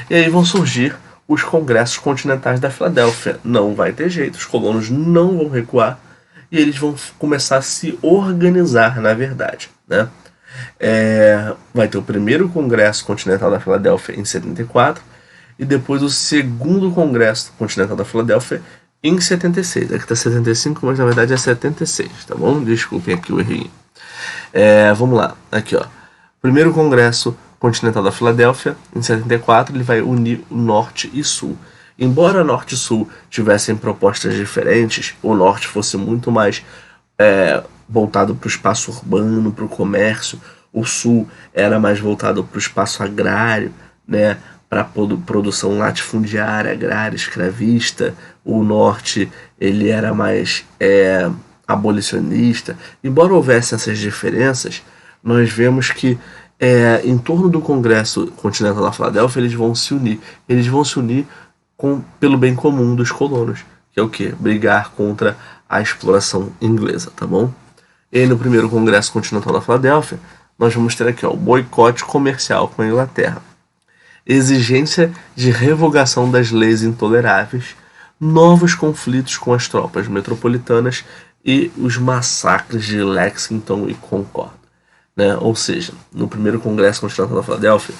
E aí vão surgir os congressos continentais da Filadélfia. Não vai ter jeito, os colonos não vão recuar e eles vão começar a se organizar, na verdade, né? Vai ter o primeiro Congresso Continental da Filadélfia em 74 e depois o segundo Congresso Continental da Filadélfia em 76. Aqui está 75, mas na verdade é 76, tá bom? Desculpem aqui o errinho. Vamos lá, aqui ó. Primeiro Congresso Continental da Filadélfia, em 74, ele vai unir o Norte e Sul. Embora Norte e Sul tivessem propostas diferentes, o Norte fosse muito mais voltado para o espaço urbano, para o comércio, o Sul era mais voltado para o espaço agrário, né, para a produção latifundiária, agrária, escravista. O Norte ele era mais abolicionista. Embora houvesse essas diferenças, nós vemos que em torno do Congresso Continental da Filadélfia eles vão se unir. Eles vão se unir pelo bem comum dos colonos, que é o quê? Brigar contra a exploração inglesa, tá bom? E aí no primeiro Congresso Continental da Filadélfia, nós vamos ter aqui ó, o boicote comercial com a Inglaterra, exigência de revogação das leis intoleráveis, novos conflitos com as tropas metropolitanas e os massacres de Lexington e Concord, né? Ou seja, no primeiro Congresso Continental da Filadélfia,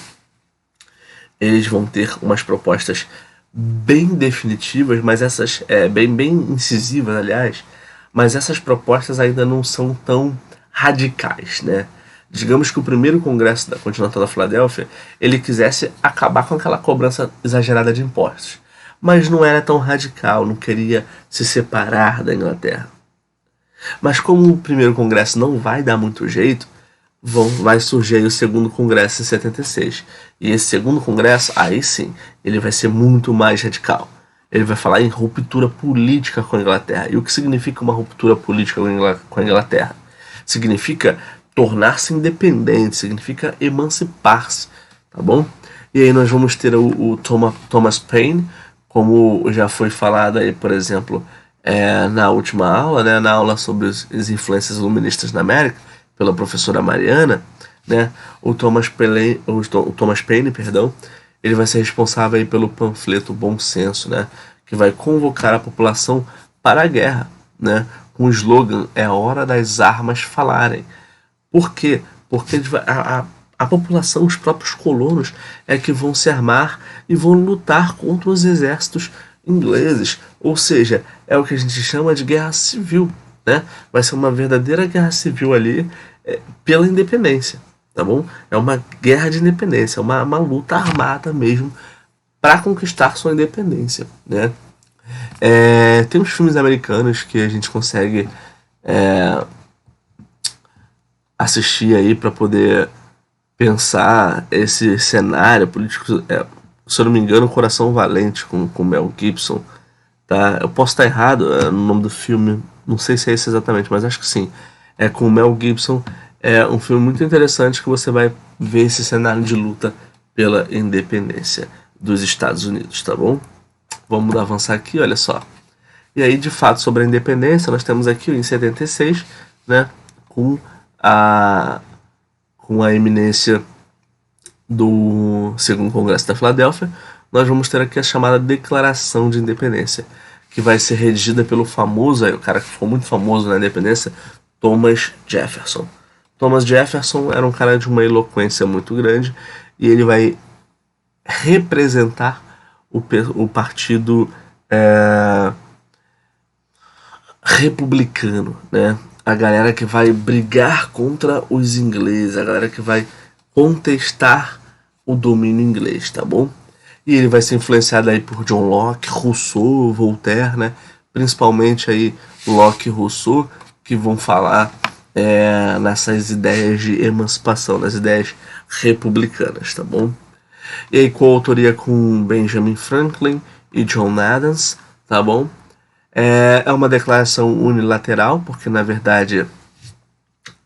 eles vão ter umas propostas bem definitivas, mas essas bem incisivas, aliás, mas essas propostas ainda não são tão radicais, né? Digamos que o primeiro Congresso da Continental da Filadélfia ele quisesse acabar com aquela cobrança exagerada de impostos, mas não era tão radical, não queria se separar da Inglaterra. Mas como o primeiro Congresso não vai dar muito jeito, vai surgir aí o segundo Congresso em 76. E esse segundo Congresso, aí sim, ele vai ser muito mais radical. Ele vai falar em ruptura política com a Inglaterra. E o que significa uma ruptura política com a Inglaterra? Significa tornar-se independente, significa emancipar-se, tá bom? E aí nós vamos ter o Thomas Paine, como já foi falado aí, por exemplo, na última aula, né, na aula sobre as influências iluministas na América, pela professora Mariana, né, o Thomas Paine, perdão, ele vai ser responsável aí pelo panfleto Bom Senso, né, que vai convocar a população para a guerra, né, com o slogan "É hora das armas falarem". Por quê? Porque a população, os próprios colonos, é que vão se armar e vão lutar contra os exércitos ingleses. Ou seja, é o que a gente chama de guerra civil, né? Vai ser uma verdadeira guerra civil ali pela independência, tá bom? É uma guerra de independência, é uma luta armada mesmo para conquistar sua independência, né? Tem uns filmes americanos que a gente consegue assistir aí para poder pensar esse cenário político. Se eu não me engano, Coração Valente com Mel Gibson, tá? Eu posso estar errado no nome do filme, não sei se é esse exatamente, mas acho que sim. É com Mel Gibson. É um filme muito interessante que você vai ver esse cenário de luta pela independência dos Estados Unidos, tá bom? Vamos avançar aqui, olha só. E aí, de fato, sobre a independência, nós temos aqui em 76, né, com a eminência do segundo Congresso da Filadélfia, nós vamos ter aqui a chamada Declaração de Independência, que vai ser redigida pelo famoso, o cara que ficou muito famoso na independência, Thomas Jefferson. Thomas Jefferson era um cara de uma eloquência muito grande e ele vai representar o partido republicano, né? A galera que vai brigar contra os ingleses, a galera que vai contestar o domínio inglês, tá bom? E ele vai ser influenciado aí por John Locke, Rousseau, Voltaire, né? Principalmente aí Locke e Rousseau, que vão falar nessas ideias de emancipação, nas ideias republicanas, tá bom? E aí coautoria com Benjamin Franklin e John Adams, tá bom? É uma declaração unilateral, porque na verdade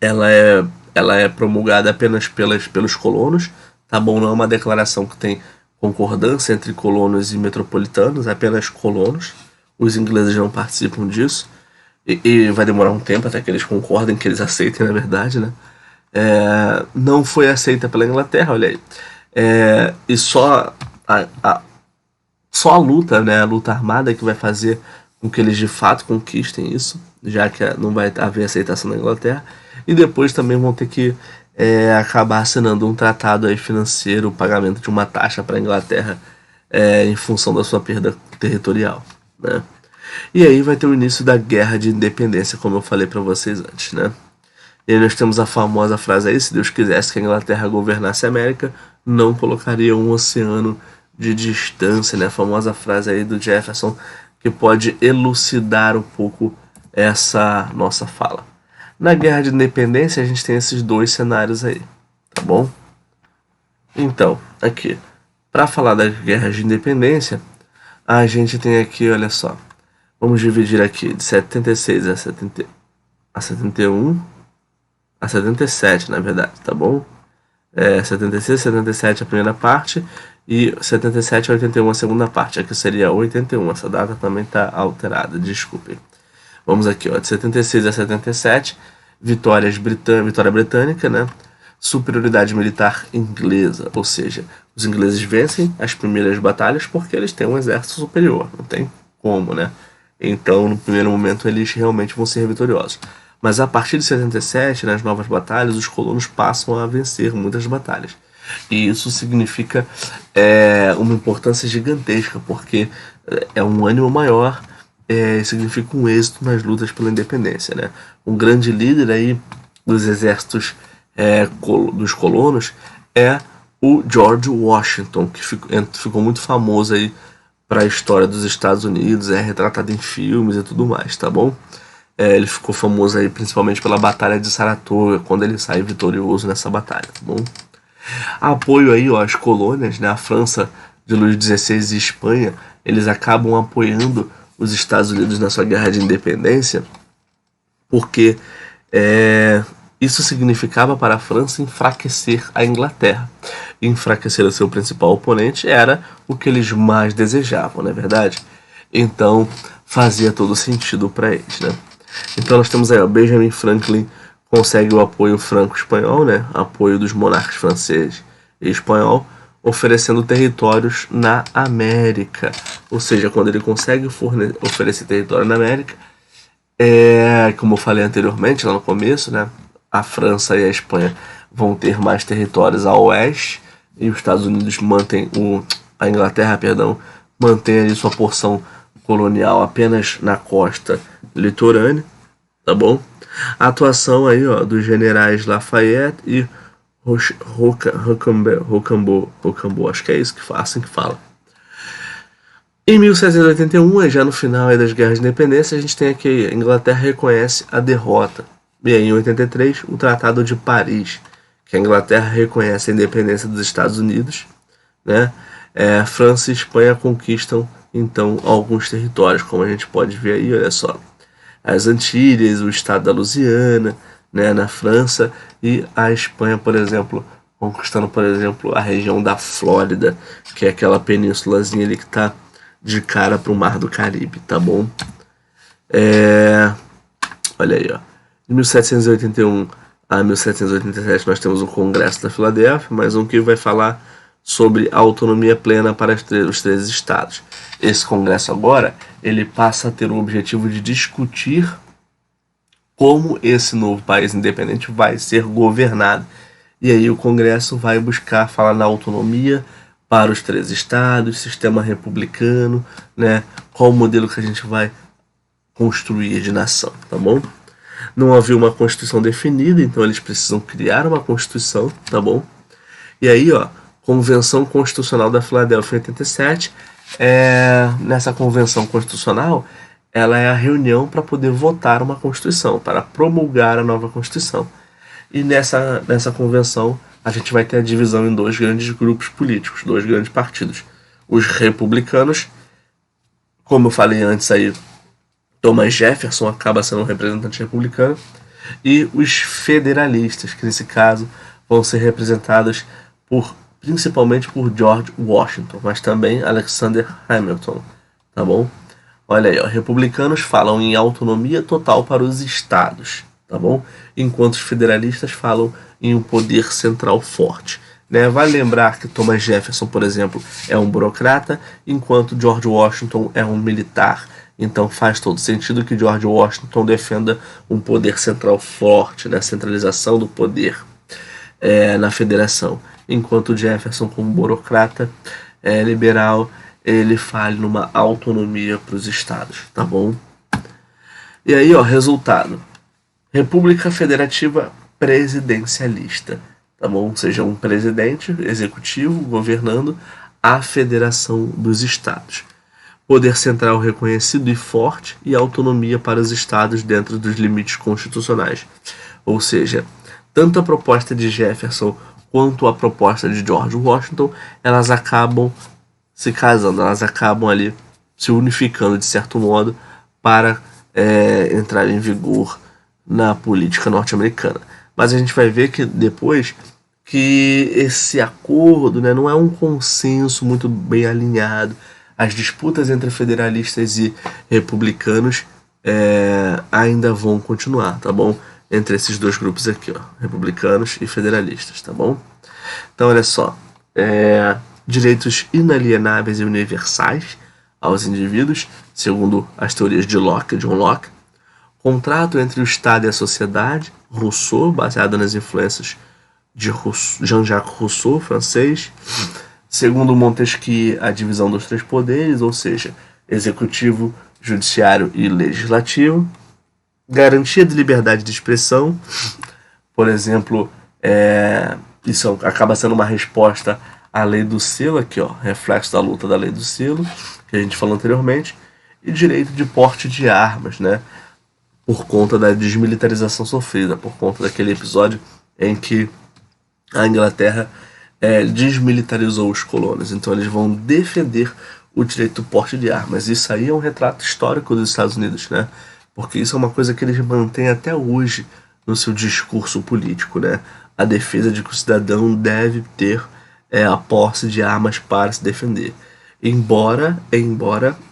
ela é promulgada apenas pelos colonos, tá bom? Não é uma declaração que tem concordância entre colonos e metropolitanos, é apenas colonos. Os ingleses não participam disso. E vai demorar um tempo até que eles concordem, que eles aceitem, na verdade, né? Não foi aceita pela Inglaterra, olha aí. E só só a luta, né, a luta armada que vai fazer com que eles de fato conquistem isso, já que não vai haver aceitação na Inglaterra, e depois também vão ter que acabar assinando um tratado aí financeiro, o pagamento de uma taxa para a Inglaterra em função da sua perda territorial, né? E aí vai ter o início da Guerra de Independência, como eu falei para vocês antes, né? E aí nós temos a famosa frase aí: se Deus quisesse que a Inglaterra governasse a América, não colocaria um oceano de distância, né? A famosa frase aí do Jefferson, que pode elucidar um pouco essa nossa fala. Na Guerra de Independência a gente tem esses dois cenários aí, tá bom? Então, aqui, para falar das guerras de independência, a gente tem aqui, olha só, vamos dividir aqui de 76 a 71, a 77, na verdade, tá bom? 76, 77 a primeira parte e 77 a 81 a segunda parte. Aqui seria 81, essa data também está alterada, desculpem. Vamos aqui, ó, de 76 a 77, vitória britânica, né? Superioridade militar inglesa, ou seja, os ingleses vencem as primeiras batalhas porque eles têm um exército superior, não tem como, né? Então, no primeiro momento, eles realmente vão ser vitoriosos. Mas a partir de 77, nas novas batalhas, os colonos passam a vencer muitas batalhas. E isso significa uma importância gigantesca, porque é um ânimo maior, significa um êxito nas lutas pela independência, né? Um grande líder aí dos exércitos dos colonos é o George Washington, que ficou muito famoso aí para a história dos Estados Unidos, é retratado em filmes e tudo mais, tá bom? Ele ficou famoso aí principalmente pela Batalha de Saratoga, quando ele sai vitorioso nessa batalha, tá bom? Apoio aí, ó, às colônias, né? A França de Luís XVI e Espanha, eles acabam apoiando os Estados Unidos na sua guerra de independência, porque isso significava para a França enfraquecer a Inglaterra. E enfraquecer o seu principal oponente era o que eles mais desejavam, não é verdade? Então fazia todo sentido para eles, né? Então nós temos aí, ó, Benjamin Franklin consegue o apoio franco-espanhol, né? Apoio dos monarcas francês e espanhol, oferecendo territórios na América. Ou seja, quando ele consegue oferecer território na América, como eu falei anteriormente, lá no começo, né? A França e a Espanha vão ter mais territórios a oeste e os Estados Unidos a Inglaterra, perdão, mantém ali sua porção colonial apenas na costa litorânea, tá bom? A atuação aí, ó, dos generais Lafayette e Rochambeau, acho que é isso assim que fala. Em 1781, já no final aí das guerras de independência, a gente tem aqui: a Inglaterra reconhece a derrota. E aí, em 83, o Tratado de Paris, que a Inglaterra reconhece a independência dos Estados Unidos, né? França e Espanha conquistam então alguns territórios, como a gente pode ver aí, olha só, as Antilhas, o estado da Louisiana, né, na França, e a Espanha, por exemplo, conquistando, por exemplo, a região da Flórida, que é aquela penínsulazinha ali que está de cara para o Mar do Caribe, tá bom? Olha aí, ó. De 1781 a 1787 nós temos o Congresso da Filadélfia, mais um que vai falar sobre a autonomia plena para os 13 estados. Esse congresso agora, ele passa a ter o objetivo de discutir como esse novo país independente vai ser governado. E aí o congresso vai buscar falar na autonomia para os 13 estados, sistema republicano, né? Qual o modelo que a gente vai construir de nação, tá bom? Não havia uma constituição definida, então eles precisam criar uma constituição, tá bom? E aí, ó, Convenção Constitucional da Filadélfia em 87, nessa Convenção Constitucional, ela é a reunião para poder votar uma Constituição, para promulgar a nova Constituição. E nessa convenção, a gente vai ter a divisão em dois grandes grupos políticos, dois grandes partidos. Os republicanos, como eu falei antes aí, Thomas Jefferson acaba sendo um representante republicano, e os federalistas, que nesse caso vão ser representados principalmente por George Washington, mas também Alexander Hamilton, tá bom? Olha aí, ó, republicanos falam em autonomia total para os estados, tá bom? Enquanto os federalistas falam em um poder central forte. né? Vale lembrar que Thomas Jefferson, por exemplo, é um burocrata, enquanto George Washington é um militar. Então faz todo sentido que George Washington defenda um poder central forte, né? Centralização do poder na federação. Enquanto Jefferson, como burocrata liberal, ele fale numa autonomia para os estados, tá bom? E aí, ó, resultado. República Federativa Presidencialista, tá bom? Ou seja, um presidente executivo governando a federação dos estados. Poder central reconhecido e forte e autonomia para os estados dentro dos limites constitucionais. Ou seja, tanto a proposta de Jefferson quanto a proposta de George Washington, elas acabam se casando, elas acabam ali se unificando de certo modo para entrar em vigor na política norte-americana. Mas a gente vai ver que depois que esse acordo, né, não é um consenso muito bem alinhado. As disputas entre federalistas e republicanos ainda vão continuar, tá bom? Entre esses dois grupos aqui, ó, republicanos e federalistas, tá bom? Então, olha só, direitos inalienáveis e universais aos indivíduos, segundo as teorias de Locke, John Locke. Contrato entre o Estado e a sociedade, Rousseau, baseado nas influências de Jean-Jacques Rousseau, francês. Segundo Montesquieu, a divisão dos três poderes, ou seja, executivo, judiciário e legislativo. Garantia de liberdade de expressão, por exemplo, isso acaba sendo uma resposta à lei do selo, aqui ó, reflexo da luta da lei do selo, que a gente falou anteriormente, e direito de porte de armas, né, por conta da desmilitarização sofrida, por conta daquele episódio em que a Inglaterra desmilitarizou os colônios. Então eles vão defender o direito do porte de armas. Isso aí é um retrato histórico dos Estados Unidos, né? Porque isso é uma coisa que eles mantêm até hoje no seu discurso político, né? A defesa de que o cidadão deve ter a posse de armas para se defender. Embora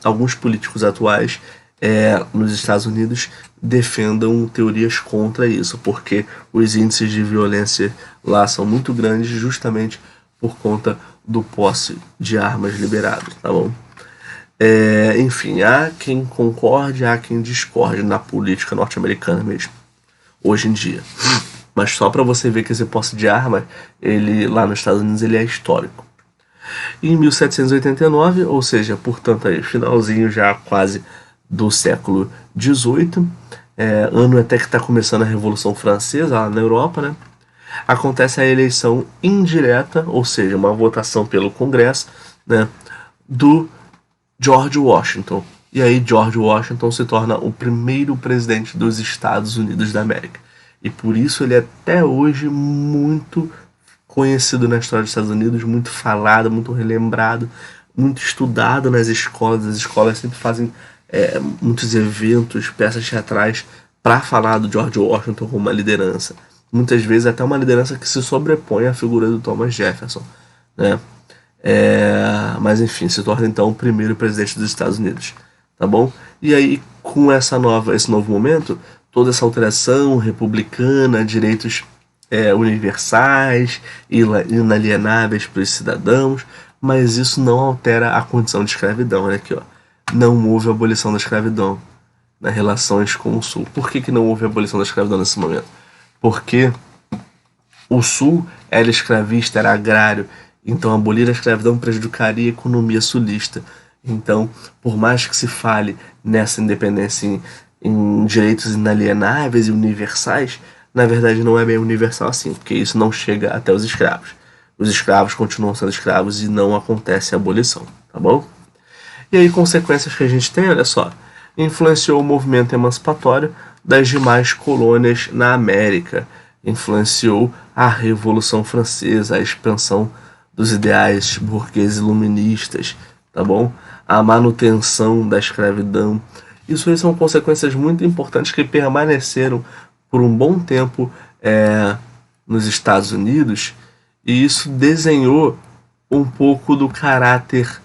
alguns políticos atuais nos Estados Unidos defendam teorias contra isso, porque os índices de violência lá são muito grandes justamente por conta do posse de armas liberadas, tá bom? Enfim, há quem concorde, há quem discorde na política norte-americana mesmo, hoje em dia. Mas só para você ver que esse posse de arma, ele lá nos Estados Unidos, ele é histórico. Em 1789, ou seja, portanto, aí, finalzinho já quase do século XVIII, ano até que está começando a Revolução Francesa lá na Europa, né? Acontece a eleição indireta, ou seja, uma votação pelo Congresso, né, do George Washington. E aí George Washington se torna o primeiro presidente dos Estados Unidos da América. E por isso ele é até hoje muito conhecido na história dos Estados Unidos, muito falado, muito relembrado, muito estudado nas escolas. As escolas sempre fazem muitos eventos, peças teatrais para falar do George Washington como uma liderança. Muitas vezes até uma liderança que se sobrepõe à figura do Thomas Jefferson, né? Mas enfim, se torna então o primeiro presidente dos Estados Unidos, tá bom? E aí, com esse novo momento, toda essa alteração republicana, direitos universais, inalienáveis para os cidadãos, mas isso não altera a condição de escravidão. Olha aqui, ó. Não houve abolição da escravidão nas relações com o Sul. Por que não houve abolição da escravidão nesse momento? Porque o Sul era escravista, era agrário, então abolir a escravidão prejudicaria a economia sulista. Então, por mais que se fale nessa independência em direitos inalienáveis e universais, na verdade não é bem universal assim, porque isso não chega até os escravos. Os escravos continuam sendo escravos e não acontece a abolição, tá bom? E aí, consequências que a gente tem, olha só, influenciou o movimento emancipatório das demais colônias na América, influenciou a Revolução Francesa, a expansão dos ideais burgueses iluministas, tá bom? A manutenção da escravidão. Isso aí são consequências muito importantes que permaneceram por um bom tempo nos Estados Unidos, e isso desenhou um pouco do caráter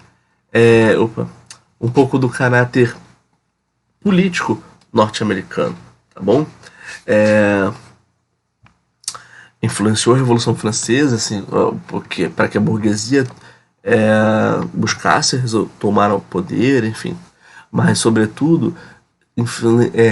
político norte-americano, tá bom? influenciou a Revolução Francesa, assim, porque para que a burguesia buscasse tomar o poder, enfim, mas sobretudo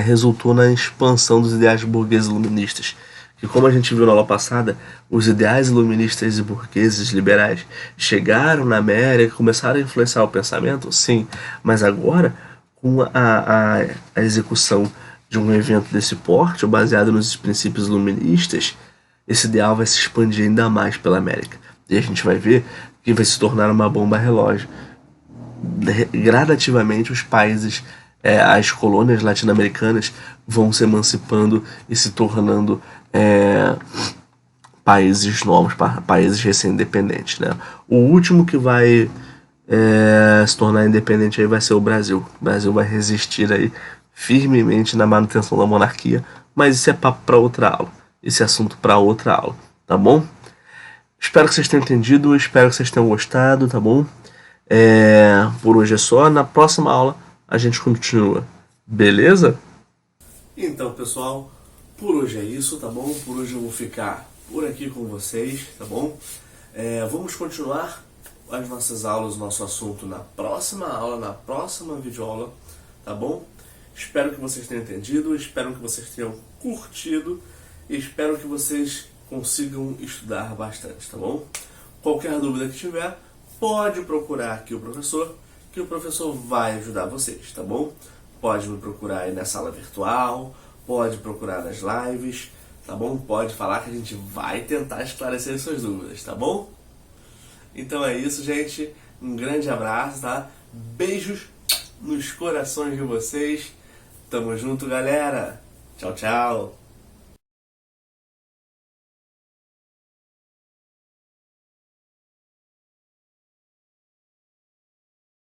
resultou na expansão dos ideais burgueses iluministas. Que, como a gente viu na aula passada, os ideais iluministas e burgueses liberais chegaram na América, começaram a influenciar o pensamento, sim, mas agora, com a execução de um evento desse porte, baseado nos princípios iluministas, esse ideal vai se expandir ainda mais pela América. E a gente vai ver que vai se tornar uma bomba relógio. Gradativamente, os países, as colônias latino-americanas vão se emancipando e se tornando países novos, países recém-independentes, né? O último que vai se tornar independente aí vai ser o Brasil. O Brasil vai resistir aí firmemente na manutenção da monarquia, mas isso é papo para outra aula. Esse é assunto para outra aula, tá bom? Espero que vocês tenham entendido, espero que vocês tenham gostado, tá bom? Por hoje é só, na próxima aula a gente continua, beleza? Então, pessoal, por hoje é isso, tá bom? Por hoje eu vou ficar por aqui com vocês, tá bom? Vamos continuar as nossas aulas, nosso assunto na próxima aula, na próxima videoaula, tá bom? Espero que vocês tenham entendido, espero que vocês tenham curtido e espero que vocês consigam estudar bastante, tá bom? Qualquer dúvida que tiver, pode procurar aqui o professor, que o professor vai ajudar vocês, tá bom? Pode me procurar aí na sala virtual, pode procurar nas lives, tá bom? Pode falar que a gente vai tentar esclarecer suas dúvidas, tá bom? Então é isso, gente. Um grande abraço, tá? Beijos nos corações de vocês. Tamo junto, galera. Tchau, tchau.